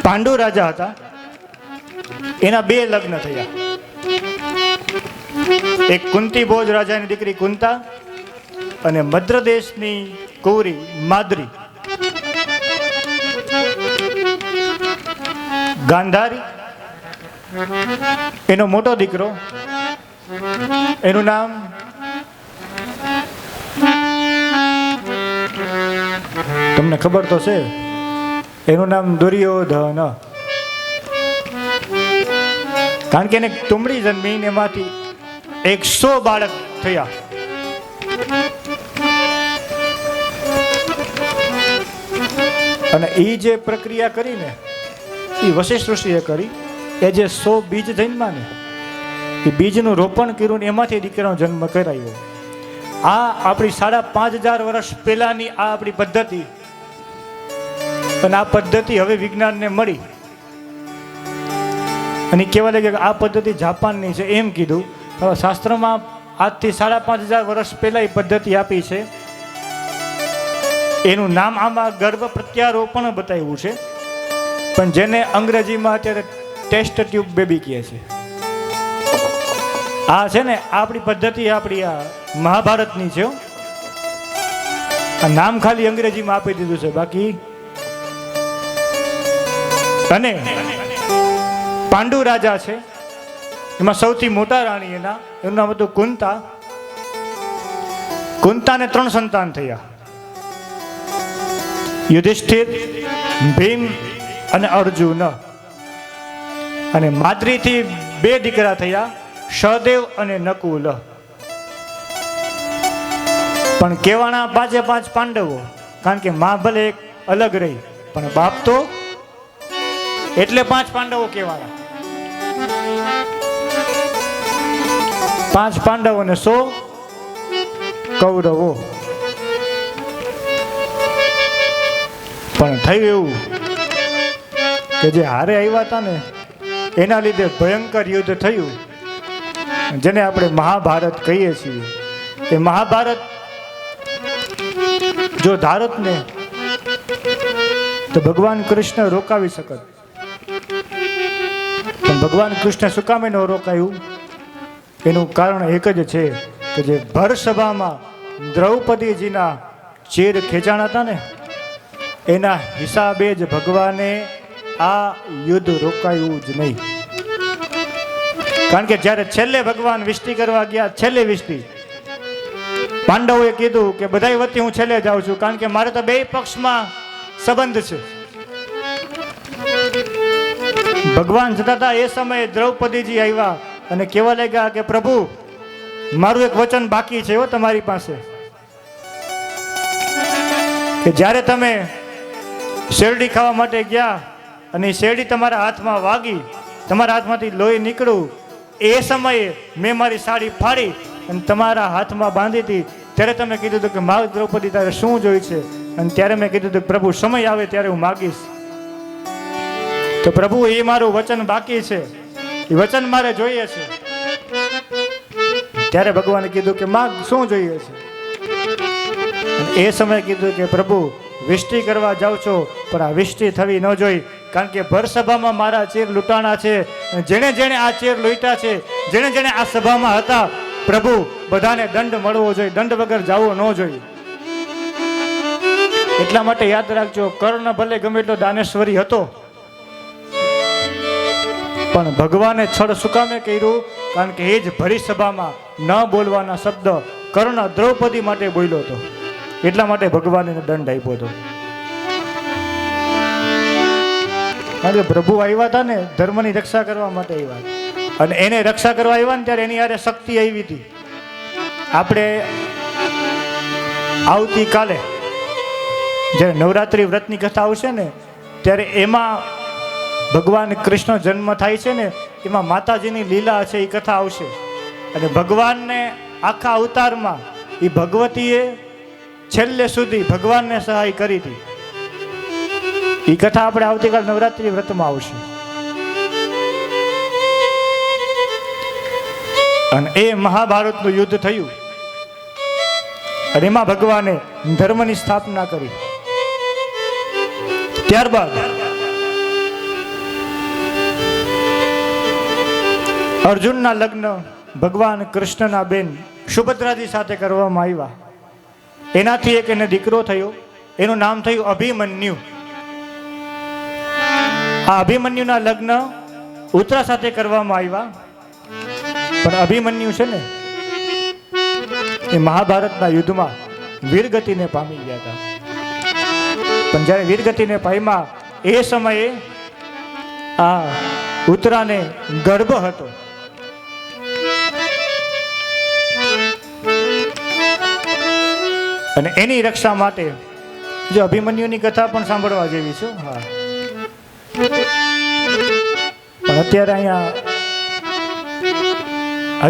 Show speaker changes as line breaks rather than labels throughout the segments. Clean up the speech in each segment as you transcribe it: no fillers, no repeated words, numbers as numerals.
પાંડુ રાજા હતા, એના બે લગ્ન થયા. એક કુંતી ભોજ રાજાની દીકરી કુંતા અને મદ્રદેશની કૌરી માદ્રી. ગાંધારી એનો મોટો દીકરો, એનું નામ તમને ખબર તો છે, એનું નામ દુર્યોધન. કારણ કે એને તુમડી જન્મી, એમાંથી 100 બાળક થયા. અને એ જે પ્રક્રિયા કરીને એ વશિષ્ઠ ઋષિએ કરી, એ જે 100 બીજ જન્મા ને એ બીજનું રોપણ કર્યું ને એમાંથી દીકરાનો જન્મ કરાયો. આ આપણી 5,500 વર્ષ પહેલાની આ આપણી પદ્ધતિ. અને આ પદ્ધતિ હવે વિજ્ઞાનને મળી અને કહેવા લાગે કે આ પદ્ધતિ જાપાનની છે એમ કીધું. હવે શાસ્ત્રમાં આજથી 5,500 વર્ષ પહેલા એ પદ્ધતિ આપી છે. એનું નામ આમાં ગર્ભ પ્રત્યારોપણ બતાવ્યું છે, પણ જેને અંગ્રેજીમાં અત્યારે ટેસ્ટ ટ્યુબ બેબી કહે છે. આ છે ને આપણી પદ્ધતિ, આપણી આ મહાભારતની છે. આ નામ ખાલી અંગ્રેજીમાં આપી દીધું છે, બાકી. અને પાંડુ રાજા છે, એમાં સૌથી મોટા રાણી એનું નામ હતું કુંતા. કુંતાને 3 સંતાન થયા, યુધિષ્ઠિર, ભીમ અને અર્જુન. અને માદ્રીથી 2 દીકરા થયા, સહદેવ અને નકુલ. પણ કેવાના 5 પાંડવો, કારણ કે માં ભલે એક અલગ રહી પણ બાપ તો, એટલે 5 પાંડવો કેવાના. 5 પાંડવો ને 100 કૌરવો. પણ થયું એવું કે જે હારે આવ્યા હતા ને એના લીધે ભયંકર યુદ્ધ થયું, જેને આપણે મહાભારત કહીએ છીએ. એ મહાભારત જો ધારત ને તો ભગવાન કૃષ્ણ રોકાવી શકત, પણ ભગવાન કૃષ્ણ શું કામ ન રોકાયું? એનું કારણ એક જ છે કે જે ભર સભામાં દ્રૌપદીજીના ચીર ખેંચાણ હતા ને એના હિસાબે જ ભગવાને આ યુદ્ધ રોકાયું જ નહીં. કારણ કે જ્યારે છેલ્લે ભગવાન વિષ્ટિ કરવા ગયા, છેલ્લે વિષ્ટિ, પાંડવોએ કીધું કે બધાય વતી હું છેલ્લે જાઉં છું, કારણ કે મારે તો 2 પક્ષમાં સંબંધ છે. ભગવાન જતા હતા એ સમયે દ્રૌપદીજી આવ્યા અને કહેવા લાગ્યા કે પ્રભુ, મારું એક વચન બાકી છે હો તમારી પાસે, કે જ્યારે તમે શેરડી ખાવા માટે ગયા અને શેરડી તમારા હાથમાં વાગી, તમારા હાથમાંથી લોહી નીકળ્યું, એ સમયે મેં મારી સાડી ફાડી અને તમારા હાથમાં બાંધી હતી. ત્યારે તમે કીધું હતું કે માગ દ્રૌપદી, તારે શું જોઈ છે? અને ત્યારે મેં કીધું હતું પ્રભુ, સમય આવે ત્યારે હું માગીશ. તો પ્રભુ, એ મારું વચન બાકી છે, એ વચન મારે જોઈએ છે. ત્યારે ભગવાને કીધું કે માગ, શું જોઈએ છે? એ સમયે કીધું કે પ્રભુ, વિષ્ટિ કરવા જાઉં છો પણ આ વિષ્ટિ થવી ન જોઈ, કારણ કે ભર સભામાં મારા ચેર લૂંટાણા છે. જેણે જેણે આ ચેર લૂંટા છે, જેણે જેણે આ સભામાં હતા, પ્રભુ બધાને દંડ મળવો જોઈએ, દંડ વગર જવો ન જોઈએ. એટલા માટે યાદ રાખજો, કર્ણ ભલે ગમે એટલો દાનેશ્વરી હતો, પણ ભગવાને છળ શું કામે કર્યું? કારણ કે એ જ ભરી સભામાં ન બોલવાના શબ્દ કર્ણ દ્રૌપદી માટે બોલ્યો હતો, એટલા માટે ભગવાને દંડ આપ્યો હતો. કારણ કે પ્રભુ આવ્યા હતા ને ધર્મની રક્ષા કરવા માટે આવ્યા, અને એને રક્ષા કરવા આવ્યા ને ત્યારે એની યારે શક્તિ આવી હતી. આપણે આવતીકાલે જ્યારે નવરાત્રિ વ્રતની કથા આવશે ને ત્યારે એમાં ભગવાન કૃષ્ણ જન્મ થાય છે ને, એમાં માતાજીની લીલા છે એ કથા આવશે. અને ભગવાનને આખા અવતારમાં એ ભગવતીએ છેલ્લે સુધી ભગવાનને સહાય કરી હતી. એ કથા આપણે આવતીકાલ નવરાત્રિ વ્રતમાં આવશે. અને એ મહાભારતનું યુદ્ધ થયું અને એમાં ભગવાને ધર્મની સ્થાપના કરી. ત્યારબાદ અર્જુનના લગ્ન ભગવાન કૃષ્ણના બેન સુભદ્રાજી સાથે કરવામાં આવ્યા. એનાથી એક એને દીકરો થયો, એનું નામ થયું અભિમન્યુ. આ અભિમન્યુના લગ્ન ઉત્તરા સાથે કરવામાં આવ્યા. પણ અભિમન્યુ છે ને એ મહાભારતના યુદ્ધમાં વીરગતિને પામી ગયા હતા. પણ જ્યારે વીરગતિને પામ્યા એ સમયે આ ઉત્તરાને ગર્ભ હતો. અને એની રક્ષા માટે જો અભિમન્યુની કથા પણ સાંભળવા જેવી છે. હા, પણ અત્યારે અહીંયા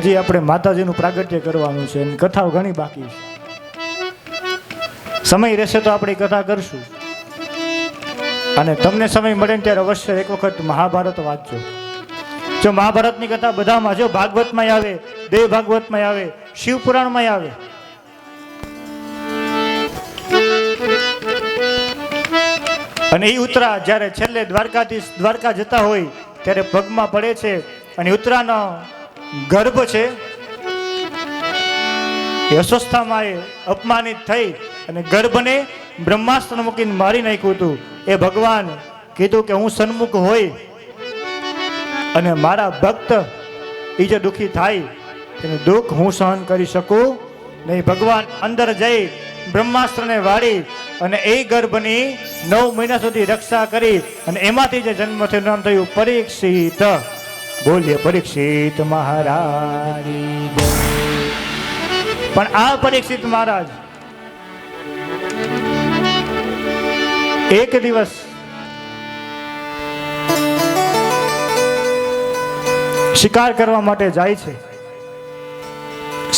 હજી આપણે માતાજીનું પ્રાગટ્ય કરવાનું છે અને કથાઓ ઘણી બાકી છે. સમય રહેશે તો આપણે કથા કરશું. અને તમને સમય મળે ને ત્યારે અવશ્ય એક વખત મહાભારત વાંચજો. જો મહાભારતની કથા બધામાં, જો ભાગવતમાં આવે, દેવ ભાગવતમાં આવે, શિવ પુરાણમાં આવે. અને એ ઉત્તરા જ્યારે છેલ્લે દ્વારકા જતા હોય ત્યારે પગમાં પડે છે અને ઉત્તરાનો ગર્ભ છે એ અસ્વસ્થામાં એ અપમાનિત થઈ અને ગર્ભને બ્રહ્માસ્ત્ર મૂકીને મારી નાખ્યું હતું. એ ભગવાન કીધું કે હું સન્મુખ હોય અને મારા ભક્ત એ જે દુઃખી થાય તેનું દુઃખ હું સહન કરી શકું નહીં. ભગવાન અંદર જઈ બ્રહ્માસ્ત્રને વાળી અને એ ગર્ભની 9 મહિના સુધી રક્ષા કરી અને એમાંથી જે જન્મ થયો નામ થયું પરીક્ષિત. બોલીએ પરીક્ષિત મહારાજ. પણ આ પરીક્ષિત મહારાજ એક દિવસ શિકાર કરવા માટે જાય છે.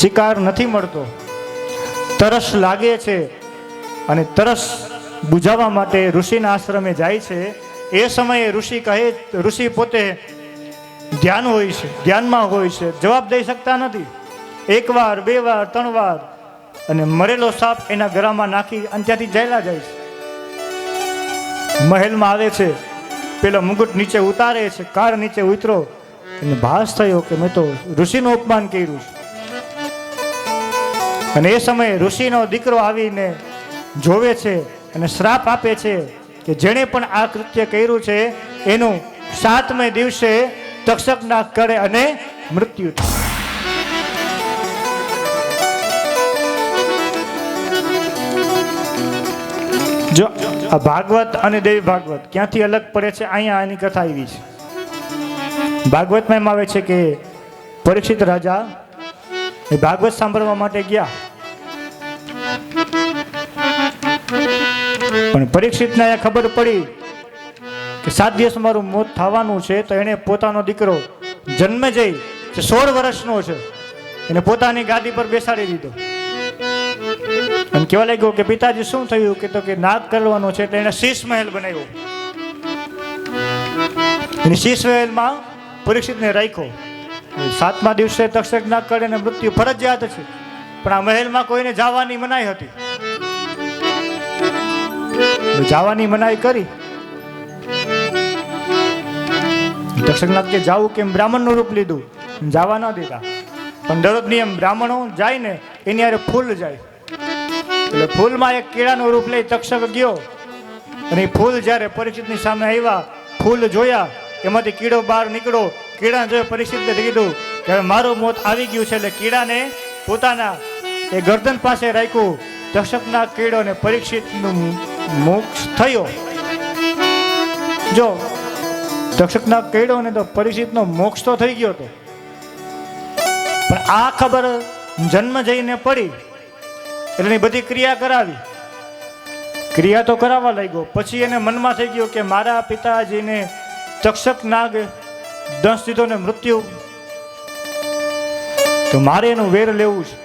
શિકાર નથી મળતો, તરસ લાગે છે અને તરસ બુઝાવવા માટે ઋષિના આશ્રમે જાય છે. એ સમયે ઋષિ પોતે ધ્યાનમાં હોય છે, જવાબ દઈ શકતા નથી. 1 વાર 2 વાર 3 વાર અને મરેલો સાપ એના ગળામાં નાખી અને ત્યાંથી ચાલ્યા જાય છે. મહેલમાં આવે છે, પેલો મુગટ નીચે ઉતારે છે, કાર નીચે ઉતરો અને ભાસ થયો કે મેં તો ઋષિનું અપમાન કર્યું છે. અને એ સમયે ઋષિનો દીકરો આવીને જોવે છે અને શ્રાપ આપે છે કે જેણે પણ આ કૃત્ય કર્યું છે એનું 7મે દિવસે તક્ષકના કરે અને મૃત્યુ થાય. જો આ ભાગવત અને દેવી ભાગવત ક્યાંથી અલગ પડે છે, અહીંયા આની કથા આવી છે. ભાગવતમાં એમ આવે છે કે પરીક્ષિત રાજા એ ભાગવત સાંભળવા માટે ગયા, પણ પરીક્ષિતને અહીંયા ખબર પડી કે 7 દિવસ મારું મોત થવાનું છે. તો એણે પોતાનો દીકરો જન્મે જઈ 16 વર્ષનો છે એને પોતાની ગાદી પર બેસાડી દીધો અને કહેવા લાગ્યો કે પિતાજી શું થયું? કે તો કે નાગ કરવાનો છે. એટલે એને શીશ મહેલ બનાવ્યો. એની શીશ મહેલમાં પરીક્ષિતને રાખ્યો. 7મા દિવસે તક્ષક નાગ કરે અને મૃત્યુ ફરજિયાત છે, પણ આ મહેલમાં કોઈને જવાની મનાઈ હતી. જવાની મનાઈ કરી. તક્ષકનાગ કે જાવું કેમ? બ્રાહ્મણનું રૂપ લીધું, જવા ન દેતા. પણ દરરોજ નિયમ, બ્રાહ્મણો જાય ને એની હારે ફૂલ જાય. એટલે ફૂલમાં એક કીડાનું રૂપ લઈ તક્ષક ગયો અને એ ફૂલ જ્યારે પરીક્ષિતની સામે આવ્યા, ફૂલ જોયા, એમાંથી કીડો બહાર નીકળ્યો. કીડાને જોઈ પરીક્ષિતને કીધું કે હવે મારું મોત આવી ગયું છે. એટલે કીડાને પોતાના એ ગરદન પાસે રાખ્યું. તક્ષકના કીડો ને પરીક્ષિતનું મોક્ષ થયો. જો તક્ષકના કીડો ને તો પરીક્ષિતનો મોક્ષ તો થઈ ગયો હતો, પણ આ ખબર જન્મ જઈને પડી એટલે એની બધી ક્રિયા કરાવી. ક્રિયા તો કરાવવા લાગ્યો. પછી એને મનમાં થઈ ગયું કે મારા પિતાજીને તક્ષક નાગ દંશ દીધો ને મૃત્યુ, તો મારે એનું વેર લેવું છે.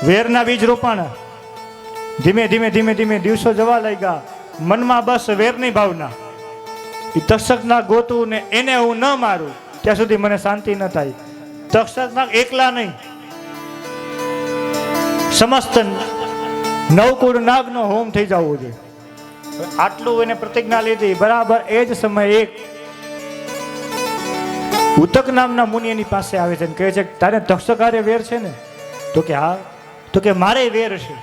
વેરના બીજ રોપાણા. ધીમે ધીમે ધીમે ધીમે દિવસો જવા લાગ્યા. મનમાં બસ વેરની ભાવના. એ તક્ષક નાગ ગોતું ને એને હું ન મારું ત્યાં સુધી મને શાંતિ ન થાય. તક્ષક નાગ એકલા નહીં, સમસ્ત 9 કુળ નાગનો હોમ થઈ જવો જોઈએ. આટલું એને પ્રતિજ્ઞા લીધી. બરાબર એ જ સમયે એક ઉતક નામના મુનિ એની પાસે આવે છે અને કહે છે તારે તક્ષક હારે વેર છે ને? તો કે હા. તો કે મારે વેર છે.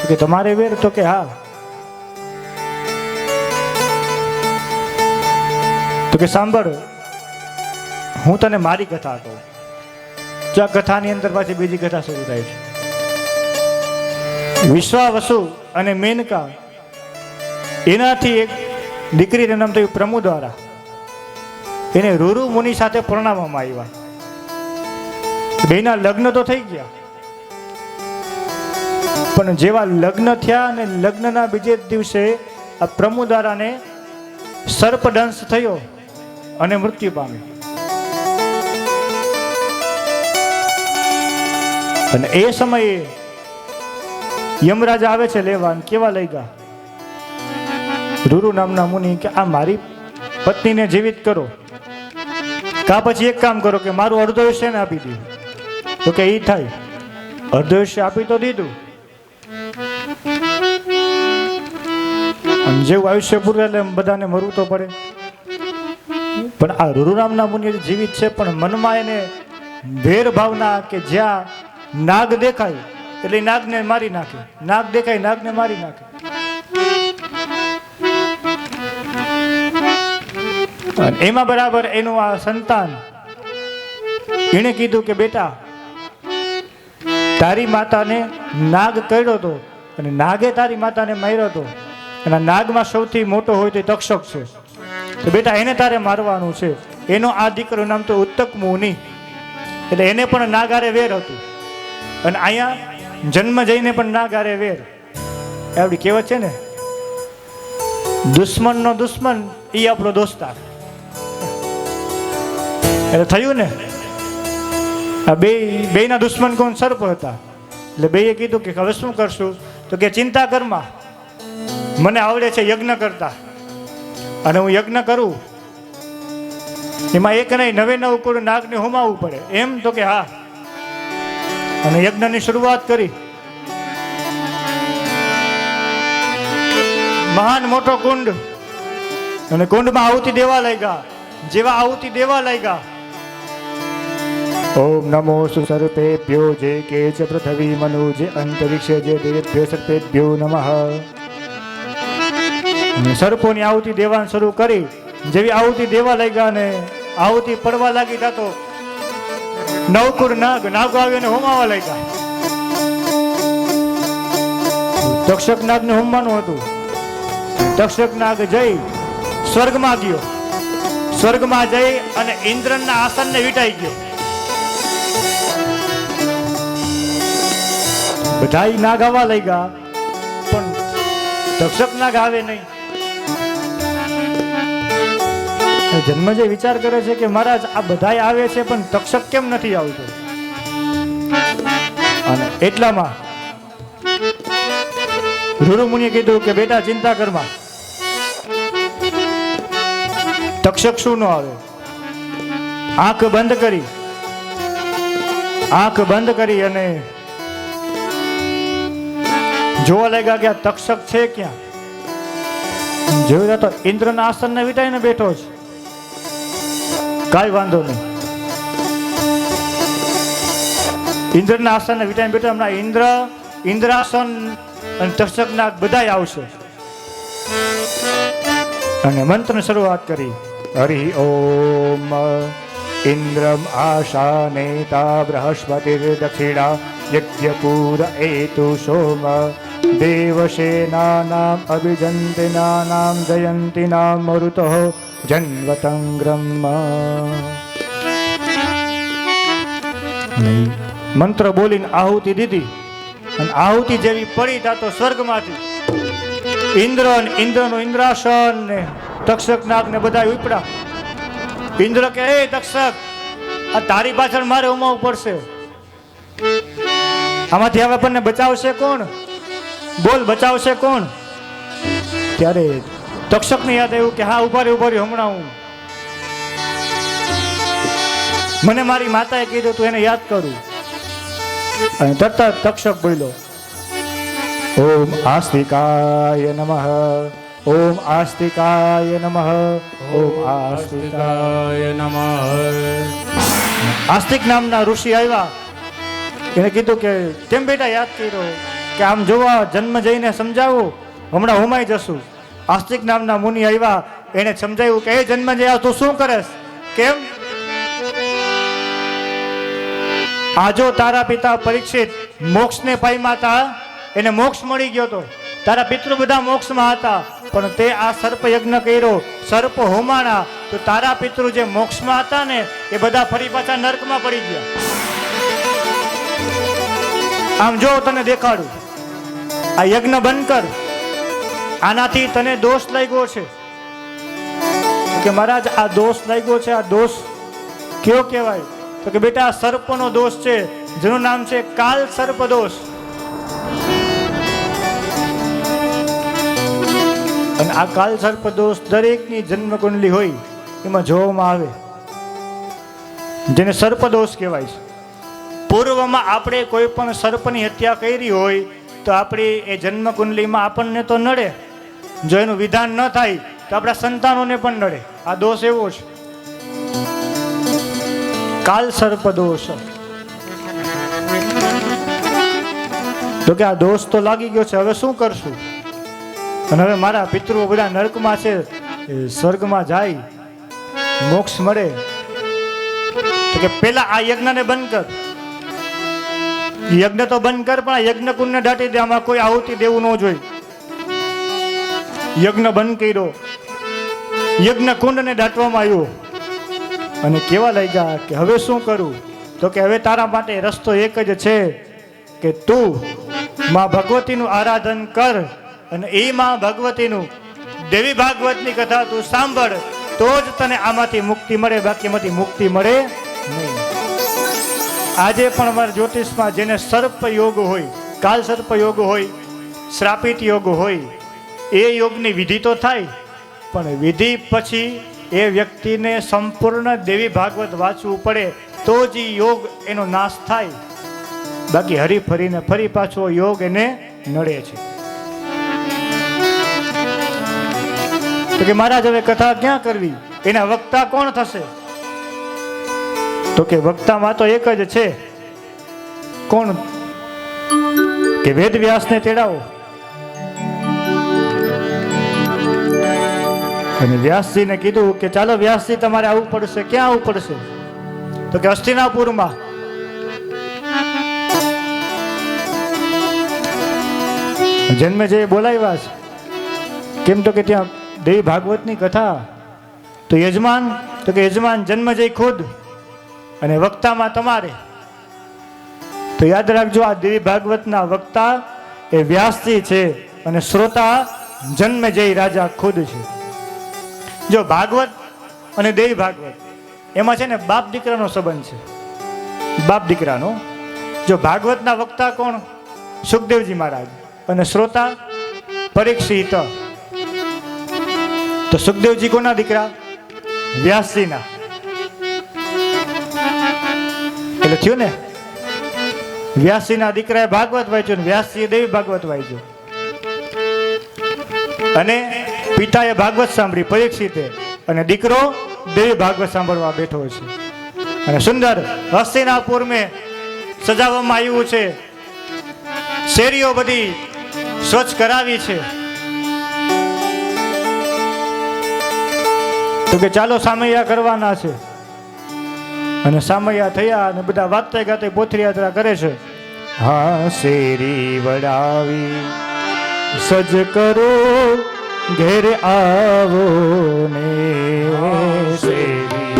તો કે તમારે વેર? તો કે હા. તો કે સાંભળ, હું તને મારી કથા કહું. જો આ કથાની અંદર પાછી બીજી કથા શરૂ થાય છે. વિશ્વાવસુ અને મેનકા એનાથી એક દીકરીનું નામ થયું પ્રમુ દ્વારા. એને રૂરુ મુનિ સાથે પરણાવવામાં આવ્યા. બેના લગ્ન તો થઈ ગયા, પણ જેવા લગ્ન થયા અને લગ્નના બીજે દિવસે આ પ્રમુ દ્વારાને સર્પદંશ થયો અને મૃત્યુ પામ્યો. અને એ સમયે યમરાજ આવે છે લેવા. કેવા લઈ ગયા? રૂરુ નામના મુનિ કે આ મારી પત્નીને જીવિત કરો, કા પછી એક કામ કરો કે મારું અર્ધ આયુષ્ય ને આપી દીધું. તો કે ઈ થાય. અર્ધ આયુષ્ય આપી તો દીધું, અને જેવું આયુષ્ય પૂરું એટલે બધાને મરવું તો પડે. પણ આ રૂરુ નામના મુનિ જીવિત છે, પણ મનમાં એને વેર ભાવના કે જ્યાં નાગ દેખાય એટલે નાગને મારી નાખે, નાગ દેખાય નાગને મારી નાખે. એમાં બરાબર એનું આ સંતાન એને કીધું કે બેટા તારી માતાને નાગ કર્યો હતો અને નાગે તારી માતાને માર્યો હતો, અને નાગમાં સૌથી મોટો હોય તો તક્ષક છે. તો બેટા એને તારે મારવાનું છે. એનો આ દીકરો નામ તો ઉત્તક મુનિ, એટલે એને પણ નાગારે વેર હતું. અને અહીંયા જન્મ જઈને પણ નાગારે વેર. એવડી કહેવત છે ને, દુશ્મનનો દુશ્મન એ આપણો દોસ્તાર. એટલે થયું ને, આ બેયના દુશ્મન કોણ? સર્પ હતા. એટલે બેયે કીધું કે હવે શું કરશું? તો કે ચિંતા કરમાં, મને આવડે છે યજ્ઞ કરતા, અને હું યજ્ઞ કરું એમાં એક નહીં 99 કરોડ નાગને હોમાવવું પડે એમ? તો કે હા. અને યજ્ઞની શરૂઆત કરી. મહાન મોટો કુંડ, અને કુંડમાં આહુતિ દેવા લાગ્યા. જેવા આહુતિ દેવા લાગ્યા, ઓમ નમો સુસર્પેભ્યો જે કે ચ પૃથ્વી મનુ જે અંતરિક્ષ જે દેવેભ્યો સર્પેભ્યો નમઃ. સર્પોની આહુતિ દેવાનું શરૂ કરી. જેવી આહુતિ દેવા લાગ્યા ને આહુતિ પડવા લાગી તો 9 કરોડ નાગો આવીને હોમાવા લાગ્યા. તક્ષક નાગને હોમવાનું હતું. તક્ષક નાગ જઈ સ્વર્ગમાં ગયો. સ્વર્ગમાં જઈ અને ઇન્દ્રના આસનને વીંટાઈ ગયો. બધા નાગ આવવા લાગ્યા, પણ તક્ષક નાગ આવે નહીં. જન્મજય વિચાર કરે છે કે મહારાજ આ બધા આવે છે પણ તક્ષક કેમ નથી આવતો? અને એટલામાં રૂરુ મુનિએ કીધું કે બેટા ચિંતા કરમાં, તક્ષક શું ન આવે? આંખ બંધ કરી અને જોવા લાગ્યા કે આ તક્ષક છે ક્યાં. જોયું તો ઇન્દ્રના આસનને વીંટાઈને બેઠો છે. કાંઈ વાંધો નહીં, ઇન્દ્રના આસનને વીંટાઈને બેઠો. હમણાં ઇન્દ્રાસન અને તક્ષક નાગ બધા આવશે. અને મંત્રની શરૂઆત કરી. હરિ ઓમ ઇન્દ્રમ આશાનેતા બૃહસ્પતિર દક્ષિણા યજ્ઞપુર એતુ સોમ દેવસેનાનામ અભિજંતિનાનામ જયંતિનામ મરુતો જન્વતંગ્રમ. મંત્ર બોલીને આહુતિ દીધી, અને આહુતિ જેવી પડી તા તો સ્વર્ગમાંથી ઇન્દ્ર અને ઇન્દ્રનું ઇન્દ્રાસન ને તક્ષક નાગ ને બધા ઉપડા. ઇન્દ્ર કે હે તક્ષક, આ તારી પાછળ મારે ઉમાવવું પડશે. આમાંથી હવે આપણને બચાવશે કોણ? બોલ, બચાવશે કોણ? ત્યારે તક્ષકને યાદ આવ્યું કે હા, ઉભા રહ્યો હમણાં હું, મને મારી માતાએ કીધું તું એને યાદ કરું. અને તરત તક્ષક બોલ્યો ઓમ આસ્તિકાય નમઃ ઓમ આસ્તિકાય નમઃ. ઓમ આસ્તિકાય.
આસ્તિકાય નમઃ.
આસ્તિક નામના ઋષિ આવ્યા. એને કીધું કે કેમ બેટા યાદ કર્યો? કે આમ જોવા જન્મ જઈને સમજાવું, હમણાં હોમાઈ જશું. આસ્તિક નામના મુનિ આવ્યા. એને સમજાવ્યું કે એ જન્મ જયા તું શું કરેશ? કેમ? આજો તારા પિતા પરીક્ષિત મોક્ષને પામ્યા હતા, એને મોક્ષ મળી ગયો હતો. તારા પિતૃ બધા મોક્ષમાં હતા, પણ તે આ સર્પ યજ્ઞ કર્યો, સર્પ હોમાણા, તો તારા પિતૃ જે મોક્ષમાં હતા ને એ બધા ફરી પાછા નર્કમાં પડી ગયા. આમ જો તને દેખાડું, આ યજ્ઞ બંધ કર, આનાથી તને દોષ લાગ્યો છે. કે મહારાજ આ દોષ લાગ્યો છે, આ દોષ કયો કહેવાય? તો કે બેટા સર્પનો દોષ છે, જેનું નામ છે કાલ સર્પ દોષ. અને આ કાલ સર્પ દોષ દરેકની જન્મ કુંડલી હોય એમાં જોવામાં આવે, જેને સર્પ દોષ કહેવાય છે. પૂર્વમાં આપણે કોઈ પણ સર્પની હત્યા કરી હોય તો આપણી એ જન્મ કુંડલીમાં આપણને તો નડે, જો એનું વિધાન ન થાય તો આપણા સંતાનોને પણ નડે. આ દોષ એવો છે, કાલ સર્પ દોષ. તો કે આ દોષ તો લાગી ગયો છે, હવે શું કરશું? અને હવે મારા પિતૃઓ બધા નરકમાં છે, સ્વર્ગમાં જાય, મોક્ષ મળે. તો કે પેલા આ યજ્ઞને બંધ કર. યજ્ઞ તો બંધ કર, પણ આ યજ્ઞ કુંડને દાટી દે, આમાં કોઈ આહુતિ દેવું ન જોઈએ. યજ્ઞ બંધ કર્યો, યજ્ઞ કુંડને દાટવામાં આવ્યો. અને કેવા લાગ્યા કે હવે શું કરું? તો કે હવે તારા માટે રસ્તો એક જ છે કે તું માં ભગવતીનું આરાધન કર, અને એ માં ભગવતીનું દેવી ભાગવતની કથા તું સાંભળ, તો જ તને આમાંથી મુક્તિ મળે, બાકી એમાંથી મુક્તિ મળે નહીં. આજે પણ અમારા જ્યોતિષમાં જેને સર્પ યોગ હોય, કાલ સર્પ યોગ હોય, શ્રાપિત યોગ હોય, એ યોગની વિધિ તો થાય, પણ વિધિ પછી એ વ્યક્તિને સંપૂર્ણ દેવી ભાગવત વાંચવું પડે તો જ યોગ એનો નાશ થાય, બાકી હરી ફરીને ફરી પાછો યોગ એને નડે છે. તો કે મહારાજ હવે કથા ક્યાં કરવી? એના વક્તા કોણ થશે? તો કે વક્તામાં તો એક જ છે. કોણ? કે વેદ વ્યાસને તેડાવો. અને વ્યાસજીને કીધું કે ચાલો વ્યાસજી તમારે આવવું પડશે. ક્યાં આવવું પડશે? તો કે હસ્તિનાપુરમાં. જન્મે જે બોલાવ્યા છે. કેમ? તો કે ત્યાં દેવી ભાગવતની કથા. તો યજમાન? તો કે યજમાન જન્મ જઈ ખુદ, અને વક્તામાં તમારે. તો યાદ રાખજો, આ દેવી ભાગવતના વક્તા એ વ્યાસજી છે, અને શ્રોતા જન્મે જઈ રાજા ખુદ છે. જો ભાગવત અને દેવી ભાગવત એમાં છે ને બાપ દીકરાનો સંબંધ છે, બાપ દીકરાનો. જો ભાગવતના વક્તા કોણ? સુખદેવજી મહારાજ, અને શ્રોતા પરીક્ષિત. તો સુખદેવજી કોના દીકરા? વ્યાસજીના. એટલે થયું ને, વ્યાસજીના દીકરાએ ભાગવત વાંચ્યું, વ્યાસજીએ દેવી ભાગવત વાંચ્યું. અને પિતાએ ભાગવત સાંભળી પરીક્ષિતે, અને દીકરો દેવી ભાગવત સાંભળવા બેઠો છે. અને સુંદર હસ્તિનાપુર મેં સજાવવામાં આવ્યું છે, શેરીઓ બધી સ્વચ્છ કરાવી છે. તો કે ચાલો સામૈયા કરવાના છે. અને સામૈયા થયા, અને બધા વાગતા ગાતે પોથરી યાત્રા કરે છે. હા શેરી વડાવી સજ કરો, ઘેર આવો ને. શેરી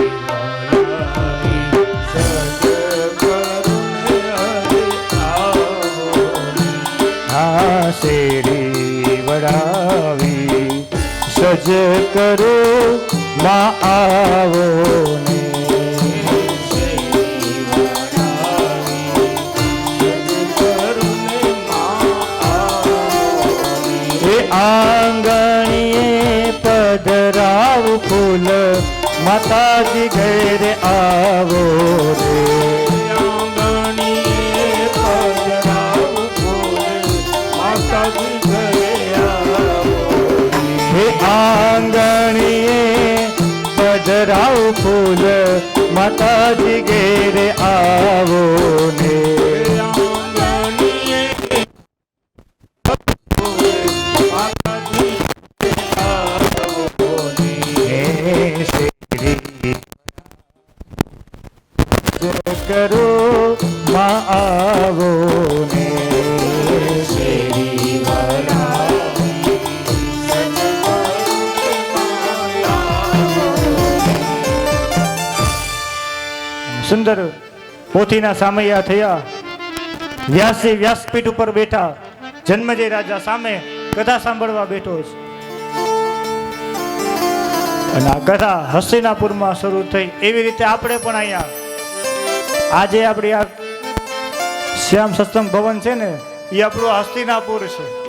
હા શેરી વડાવી સજ કરો, માં આવો ને. આંગણીએ પધરાવ ફૂલ, માતાજી ઘેરે આવો રે. આંગણીએ પધરાવ ફૂલ, માતાજી ઘરે આવો. હે આંગણીએ પધરાવ ફૂલ માતાજી ઘેરે આવો ને કરો માં આવો ને શેરી સુંદર પોથીના સામૈયા થયા. વ્યાસજી વ્યાસપીઠ ઉપર બેઠા, જન્મજય રાજા સામે કથા સાંભળવા બેઠો છે. અને આ કથા હસ્તિનાપુરમાં શરૂ થઈ. એવી રીતે આપણે પણ અહીંયા આજે આપણી આ શ્યામ સત્સંગ ભવન છે ને, એ આપણું હસ્તિનાપુર છે.